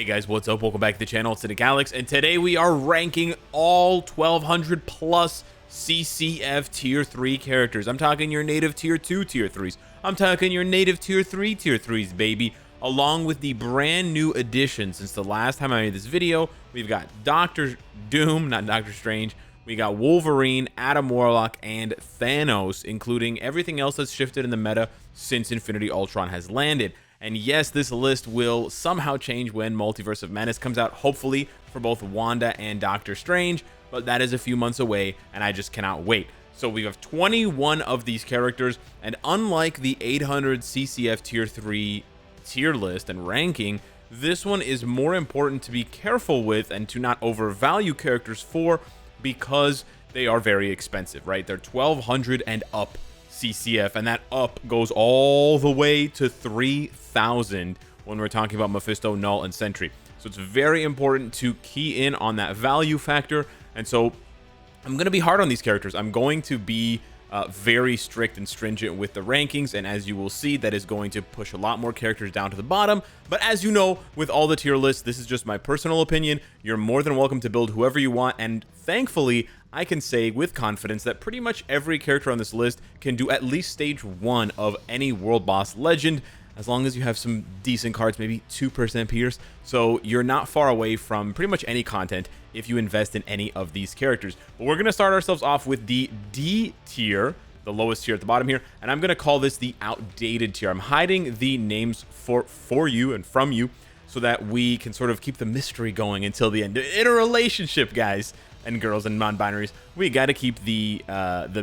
Hey guys, what's up? Welcome back to the channel. It's Cynicalex, and today we are ranking all 1200 plus CCF tier 3 characters. I'm talking your native tier 2 tier 3s. I'm talking your native tier 3 tier 3s, baby. Along with the brand new addition since the last time I made this video, we've got Doctor Doom, not Doctor Strange. We got Wolverine, Adam Warlock, and Thanos, including everything else that's shifted in the meta since Infinity Ultron has landed. And yes, this list will somehow change when Multiverse of Madness comes out, hopefully for both Wanda and Doctor Strange, but that is a few months away, and I just cannot wait. So we have 21 of these characters, and unlike the 800 CCF tier 3 tier list and ranking, this one is more important to be careful with and to not overvalue characters for, because they are very expensive, right? They're 1200 and up CCF, and that up goes all the way to 3000 when we're talking about Mephisto, Null, and Sentry. So it's very important to key in on that value factor, and so I'm going to be hard on these characters. I'm going to be very strict and stringent with the rankings, and as you will see, that is going to push a lot more characters down to the bottom. But as you know, with all the tier lists, this is just my personal opinion. You're more than welcome to build whoever you want, and thankfully I can say with confidence that pretty much every character on this list can do at least stage 1 of any world boss legend, as long as you have some decent cards, maybe 2% Pierce. So you're not far away from pretty much any content if you invest in any of these characters. But we're going to start ourselves off with the D tier, the lowest tier at the bottom here, and I'm going to call this the outdated tier. I'm hiding the names for you and from you so that we can sort of keep the mystery going until the end. In a relationship, guys and girls and non-binaries, we got to keep the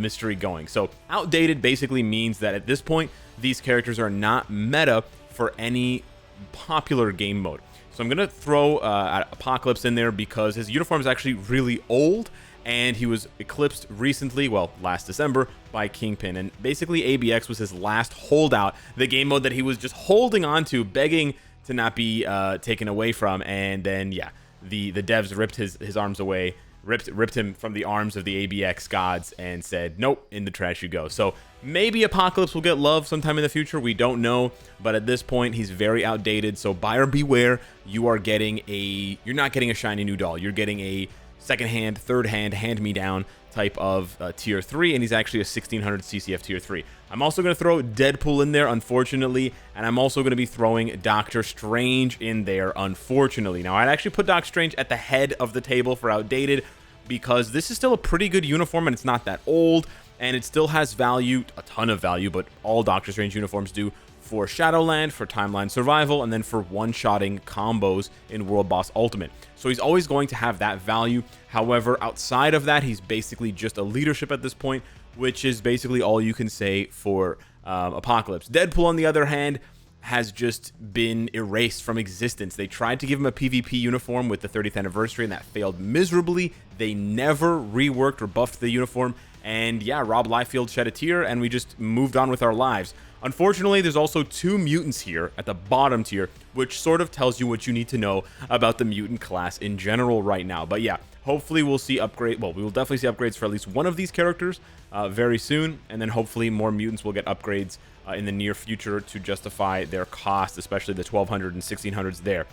mystery going. So outdated basically means that at this point, these characters are not meta for any popular game mode. So I'm going to throw Apocalypse in there because his uniform is actually really old, and he was eclipsed recently, well, last December, by Kingpin. And basically ABX was his last holdout, the game mode that he was just holding on to, begging to not be taken away from. And then, yeah, the devs ripped his arms away, ripped him from the arms of the ABX gods and said, nope, in the trash you go. So maybe Apocalypse will get love sometime in the future. We don't know. But at this point, he's very outdated. So buyer beware. You're not getting a shiny new doll. You're getting a second-hand, third-hand, hand-me-down type of tier 3. And he's actually a 1600 CCF tier 3. I'm also going to throw Deadpool in there, unfortunately. And I'm also going to be throwing Doctor Strange in there, unfortunately. Now, I'd actually put Doctor Strange at the head of the table for outdated, because this is still a pretty good uniform and it's not that old, and it still has value, a ton of value, but all Doctor Strange uniforms do, for Shadowland, for timeline survival, and then for one-shotting combos in World Boss Ultimate. So he's always going to have that value. However, outside of that, he's basically just a leadership at this point, which is basically all you can say for Apocalypse. Deadpool, on the other hand, has just been erased from existence. They tried to give him a PvP uniform with the 30th anniversary, and that failed miserably. They never reworked or buffed the uniform, and yeah, Rob Liefeld shed a tear, and we just moved on with our lives. Unfortunately, there's also 2 mutants here at the bottom tier, which sort of tells you what you need to know about the mutant class in general right now. But yeah, hopefully we'll see upgrade. Well, we will definitely see upgrades for at least one of these characters very soon, and then hopefully more mutants will get upgrades in the near future to justify their cost, especially the 1200 and 1600s there.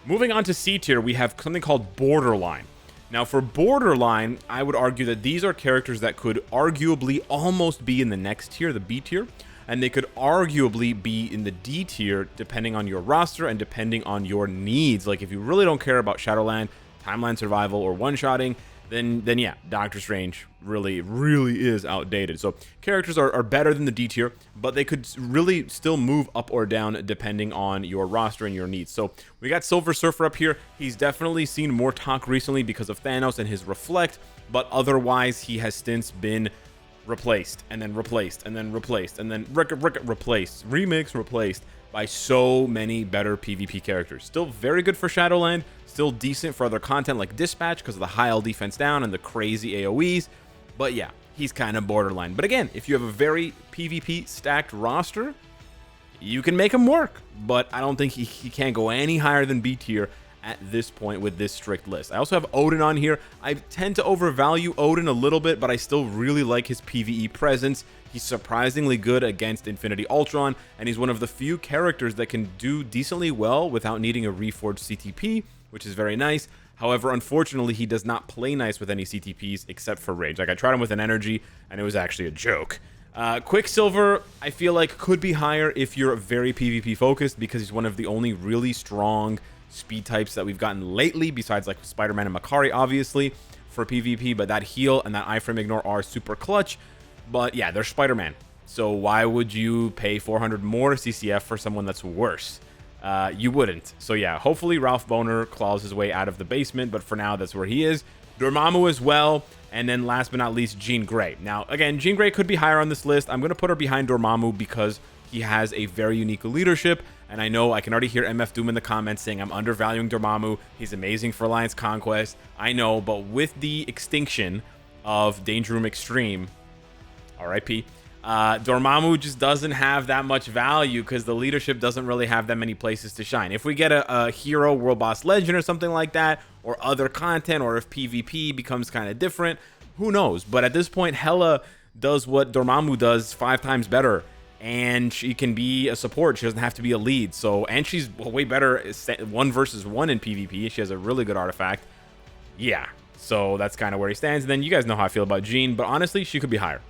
Moving on to C tier, we have something called Borderline. Now, for Borderline, I would argue that these are characters that could arguably almost be in the next tier, the B tier, and they could arguably be in the D tier depending on your roster and depending on your needs. Like, if you really don't care about Shadowland, timeline survival, or one-shotting, then yeah, Doctor Strange really is outdated. So characters are better than the D tier, but they could really still move up or down depending on your roster and your needs. So we got Silver Surfer up here. He's definitely seen more talk recently because of Thanos and his Reflect, but otherwise he has since been replaced, and then replaced, and then replaced, and then replaced, remix, replaced by so many better PvP characters. Still very good for Shadowland, still decent for other content like Dispatch because of the high L defense down and the crazy AoEs, but yeah, he's kind of borderline. But again, if you have a very PvP stacked roster, you can make him work, but I don't think he can't go any higher than B tier at this point with this strict list. I also have Odin on here. I tend to overvalue Odin a little bit, but I still really like his PvE presence. He's surprisingly good against Infinity Ultron, and he's one of the few characters that can do decently well without needing a reforged CTP, which is very nice. However, unfortunately, he does not play nice with any CTPs except for Rage. Like, I tried him with an energy, and it was actually a joke. Quicksilver, I feel like, could be higher if you're very PvP focused, because he's one of the only really strong speed types that we've gotten lately, besides like Spider-Man and Makari, obviously, for PvP. But that heal and that iframe ignore are super clutch. But yeah, they're Spider-Man, so why would you pay 400 more CCF for someone that's worse? You wouldn't. So yeah, hopefully Ralph Boner claws his way out of the basement, but for now, that's where he is. Dormammu as well, and then last but not least, Jean Grey. Now, again, Jean Grey could be higher on this list. I'm going to put her behind Dormammu because he has a very unique leadership, and I know I can already hear MF Doom in the comments saying I'm undervaluing Dormammu. He's amazing for Alliance Conquest. I know, but with the extinction of Danger Room Extreme, RIP, Dormammu just doesn't have that much value because the leadership doesn't really have that many places to shine. If we get a hero, World Boss Legend or something like that, or other content, or if PvP becomes kind of different, who knows? But at this point, Hela does what Dormammu does 5 times better, and she can be a support. She doesn't have to be a lead. So, and she's way better 1 versus 1 in PvP. She has a really good artifact. Yeah, so that's kind of where he stands. And then you guys know how I feel about Jean, but honestly, she could be higher.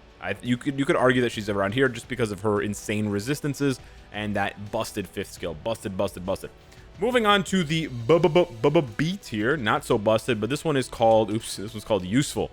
You could argue that she's around here just because of her insane resistances and that busted 5th skill. Busted. Moving on to the B tier. Not so busted, but this one is called, this one's called Useful.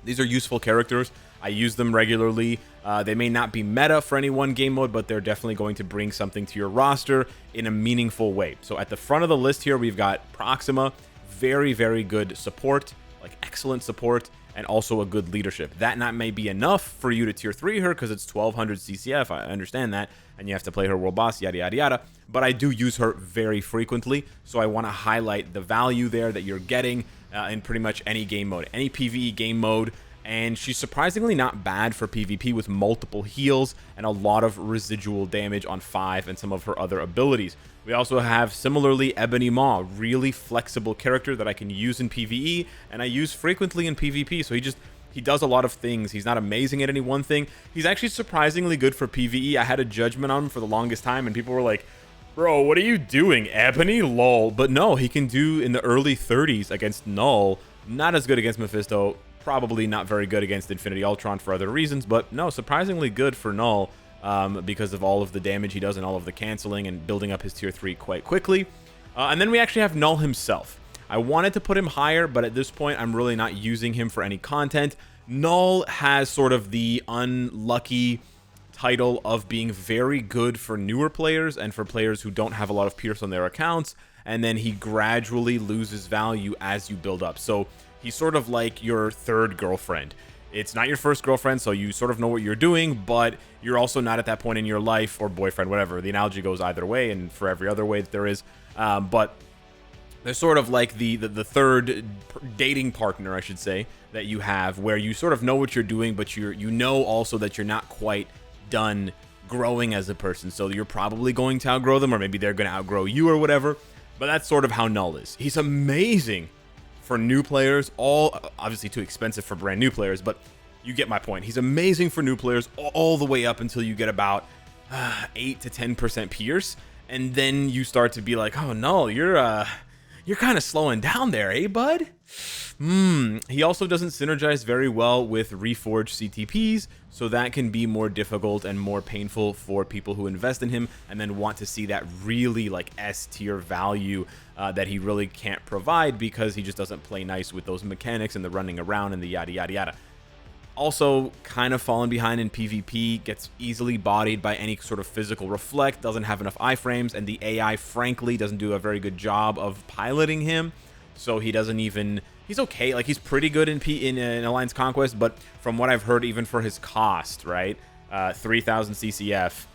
These are useful characters. I use them regularly. They may not be meta for any one game mode, but they're definitely going to bring something to your roster in a meaningful way. So at the front of the list here, we've got Proxima. Very, very good support, like excellent support, and also a good leadership. That not may be enough for you to tier 3 her because it's 1200 CCF. I understand that, and you have to play her world boss, yada yada yada. But I do use her very frequently, so I want to highlight the value there that you're getting in pretty much any game mode, any PvE game mode. And she's surprisingly not bad for PvP with multiple heals and a lot of residual damage on 5 and some of her other abilities. We also have, similarly, Ebony Maw, really flexible character that I can use in PvE, and I use frequently in PvP, so he does a lot of things. He's not amazing at any one thing. He's actually surprisingly good for PvE. I had a judgment on him for the longest time, and people were like, bro, what are you doing, Ebony? Lol. But no, he can do in the early 30s against Null. Not as good against Mephisto. Probably not very good against Infinity Ultron for other reasons, but no, surprisingly good for Null. Because of all of the damage he does and all of the canceling and building up his tier 3 quite quickly. And then we actually have Null himself. I wanted to put him higher, but at this point, I'm really not using him for any content. Null has sort of the unlucky title of being very good for newer players and for players who don't have a lot of Pierce on their accounts, and then he gradually loses value as you build up. So he's sort of like your third girlfriend. It's not your first girlfriend, so you sort of know what you're doing, but you're also not at that point in your life, or boyfriend, whatever. The analogy goes either way, and for every other way that there is. But they're sort of like the third dating partner, I should say, that you have, where you sort of know what you're doing, but you know also that you're not quite done growing as a person. So you're probably going to outgrow them, or maybe they're going to outgrow you or whatever. But that's sort of how Null is. He's amazing for new players, all obviously too expensive for brand new players, but you get my point. He's amazing for new players all the way up until you get about 8 to 10% Pierce, and then you start to be like, oh no, you're kind of slowing down there, eh, bud? He also doesn't synergize very well with reforged CTPs, so that can be more difficult and more painful for people who invest in him and then want to see that really like S tier value that he really can't provide because he just doesn't play nice with those mechanics and the running around and the yada yada yada. Also, kind of falling behind in PvP, gets easily bodied by any sort of physical reflect, doesn't have enough iframes, and the AI, frankly, doesn't do a very good job of piloting him. So he doesn't even, he's okay, like he's pretty good in Alliance Conquest, but from what I've heard, even for his cost, right, 3,000 CCF,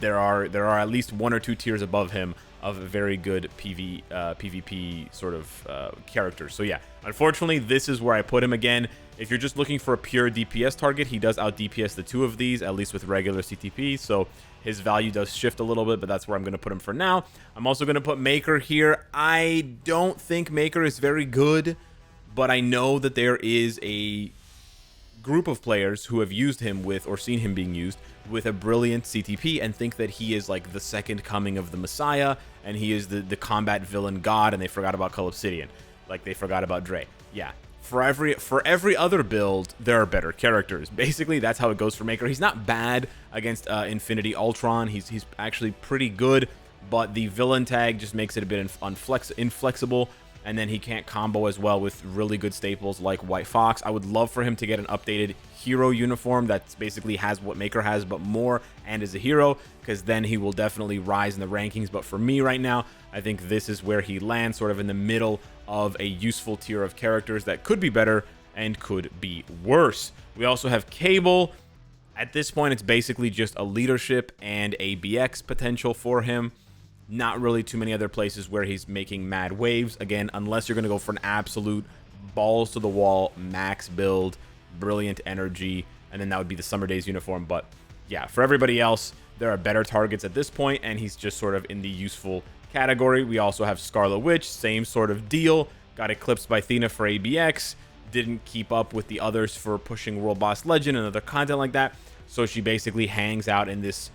there are at least 1 or 2 tiers above him of very good PvP sort of characters. So yeah, unfortunately, this is where I put him again. If you're just looking for a pure DPS target, he does out DPS the two of these, at least with regular CTP. So his value does shift a little bit, but that's where I'm going to put him for now. I'm also going to put Maker here. I don't think Maker is very good, but I know that there is a group of players who have used him with, or seen him being used with, a brilliant CTP and think that he is like the second coming of the Messiah, and he is the combat villain god, and they forgot about Cull Obsidian, like they forgot about Dre. Yeah. For every other build, there are better characters. Basically, that's how it goes for Maker. He's not bad against Infinity Ultron. He's actually pretty good, but the villain tag just makes it a bit inflexible, and then he can't combo as well with really good staples like White Fox. I would love for him to get an updated hero uniform that basically has what Maker has, but more, and is a hero, because then he will definitely rise in the rankings. But for me right now, I think this is where he lands, sort of in the middle of a useful tier of characters that could be better and could be worse. We also have Cable. At this point, it's basically just a leadership and a BX potential for him. Not really too many other places where he's making mad waves. Again, unless you're going to go for an absolute balls to the wall max build, brilliant energy, and then that would be the Summer Days uniform. But yeah, for everybody else, there are better targets at this point, and he's just sort of in the useful category. We also have Scarlet Witch, same sort of deal. Got eclipsed by Athena for ABX. Didn't keep up with the others for pushing World Boss Legend and other content like that. So she basically hangs out in this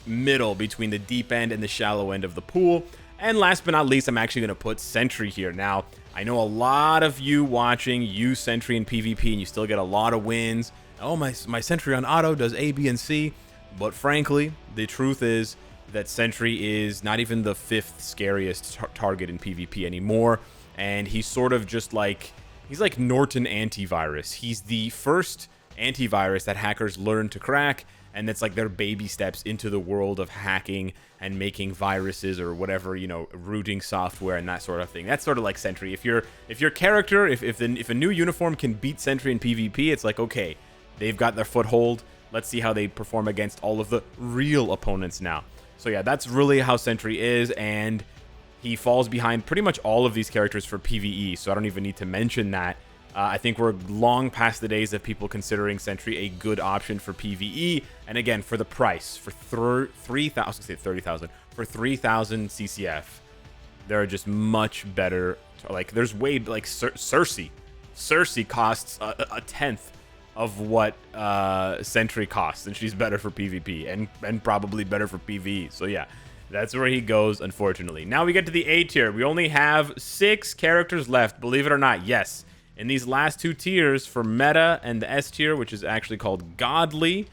middle between the deep end and the shallow end of the pool. And last but not least, I'm actually going to put Sentry here. Now, I know a lot of you watching use Sentry in PvP, and you still get a lot of wins. Oh, my Sentry on auto does A, B, and C. But frankly, the truth is that Sentry is not even the 5th scariest target in PvP anymore. And he's sort of just like, he's like Norton antivirus. He's the first antivirus that hackers learn to crack, and that's like their baby steps into the world of hacking and making viruses or whatever, you know, rooting software and that sort of thing. That's sort of like Sentry. If your character, if a new uniform can beat Sentry in PvP, it's like, okay, they've got their foothold. Let's see how they perform against all of the real opponents now. So yeah, that's really how Sentry is, and he falls behind pretty much all of these characters for PvE, so I don't even need to mention that. I think we're long past the days of people considering Sentry a good option for PvE, and again, for the price, for 30,000 CCF, there are just much better, like, there's way, like, Cersei costs a tenth of what Sentry costs, and she's better for PvP and probably better for PvE. So yeah, that's where he goes, unfortunately. Now we get to the A tier. We only have 6 characters left, believe it or not. Yes, in these last 2 tiers, for meta and the S tier, which is actually called Godly,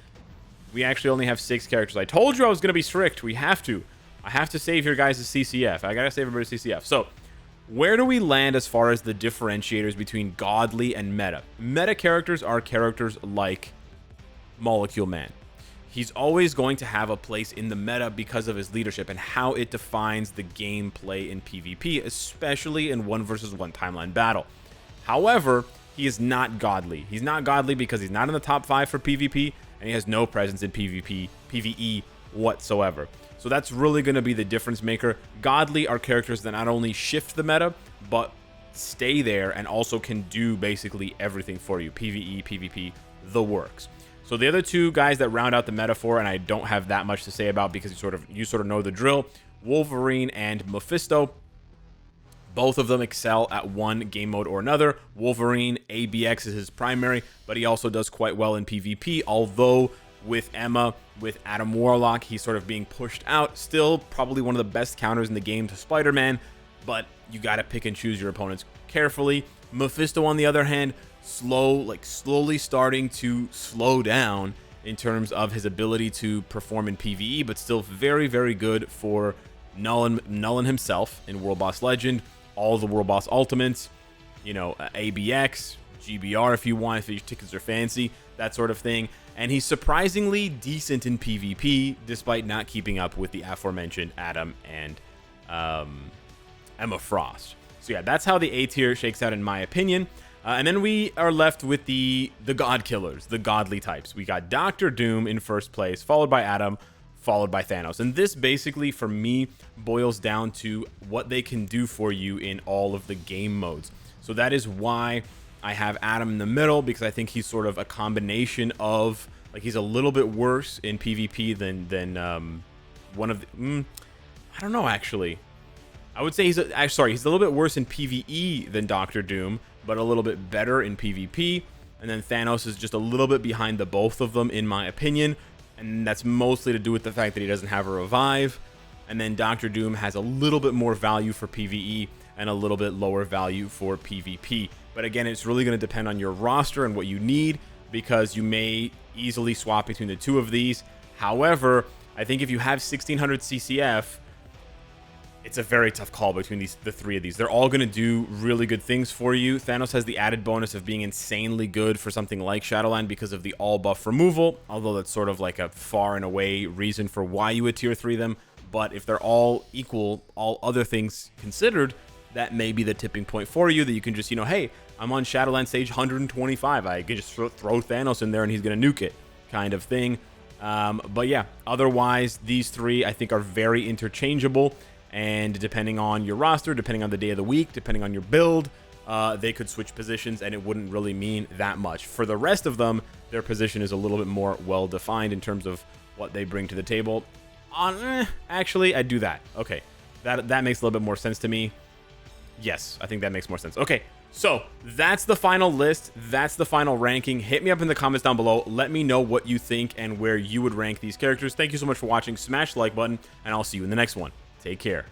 we actually only have 6 characters. I told you I was going to be strict. I have to save your guys' CCF. I gotta save everybody's CCF. So where do we land as far as the differentiators between Godly and meta? Meta characters are characters like Molecule Man. He's always going to have a place in the meta because of his leadership and how it defines the gameplay in PvP, especially in 1v1 timeline battle. However, he is not Godly. He's not Godly because he's not in the top 5 for PvP, and he has no presence in PvE whatsoever. So that's really going to be the difference maker. Godly are characters that not only shift the meta, but stay there and also can do basically everything for you. PvE, PvP, the works. So the other 2 guys that round out the metaphor, and I don't have that much to say about because you sort of know the drill, Wolverine and Mephisto. Both of them excel at one game mode or another. Wolverine, ABX is his primary, but he also does quite well in PvP, although with Emma, with Adam Warlock, he's sort of being pushed out. Still probably one of the best counters in the game to Spider-Man, but you got to pick and choose your opponents carefully. Mephisto, on the other hand, slowly starting to slow down in terms of his ability to perform in PvE, but still very, very good for Null and himself in World Boss Legend, all the World Boss Ultimates, you know, ABX, GBR if you want, if your tickets are fancy, that sort of thing. And he's surprisingly decent in PvP, despite not keeping up with the aforementioned Adam and Emma Frost. So yeah, that's how the A tier shakes out in my opinion. And then we are left with the God Killers, the Godly types. We got Dr. Doom in first place, followed by Adam, followed by Thanos. And this basically, for me, boils down to what they can do for you in all of the game modes. So that is why I have Adam in the middle, because I think he's sort of a combination of, like, he's a little bit worse in PvP than one of the... I don't know, actually. I would say he's a little bit worse in PvE than Doctor Doom, but a little bit better in PvP. And then Thanos is just a little bit behind the both of them, in my opinion. And that's mostly to do with the fact that he doesn't have a revive. And then Doctor Doom has a little bit more value for PvE and a little bit lower value for PvP. But again, it's really going to depend on your roster and what you need, because you may easily swap between the two of these. However, I think if you have 1600 CCF, it's a very tough call between the three of these. They're all going to do really good things for you. Thanos has the added bonus of being insanely good for something like Shadowland because of the all buff removal, although that's sort of like a far and away reason for why you would tier 3 them. But if they're all equal, all other things considered, that may be the tipping point for you, that you can just, hey, I'm on Shadowland stage 125. I can just throw Thanos in there and he's going to nuke it, kind of thing. But yeah, otherwise, these three I think are very interchangeable. And depending on your roster, depending on the day of the week, depending on your build, they could switch positions and it wouldn't really mean that much. For the rest of them, their position is a little bit more well-defined in terms of what they bring to the table. Actually, I'd do that. Okay, that makes a little bit more sense to me. Yes, I think that makes more sense. Okay, so that's the final list. That's the final ranking. Hit me up in the comments down below. Let me know what you think and where you would rank these characters. Thank you so much for watching. Smash the like button, and I'll see you in the next one. Take care.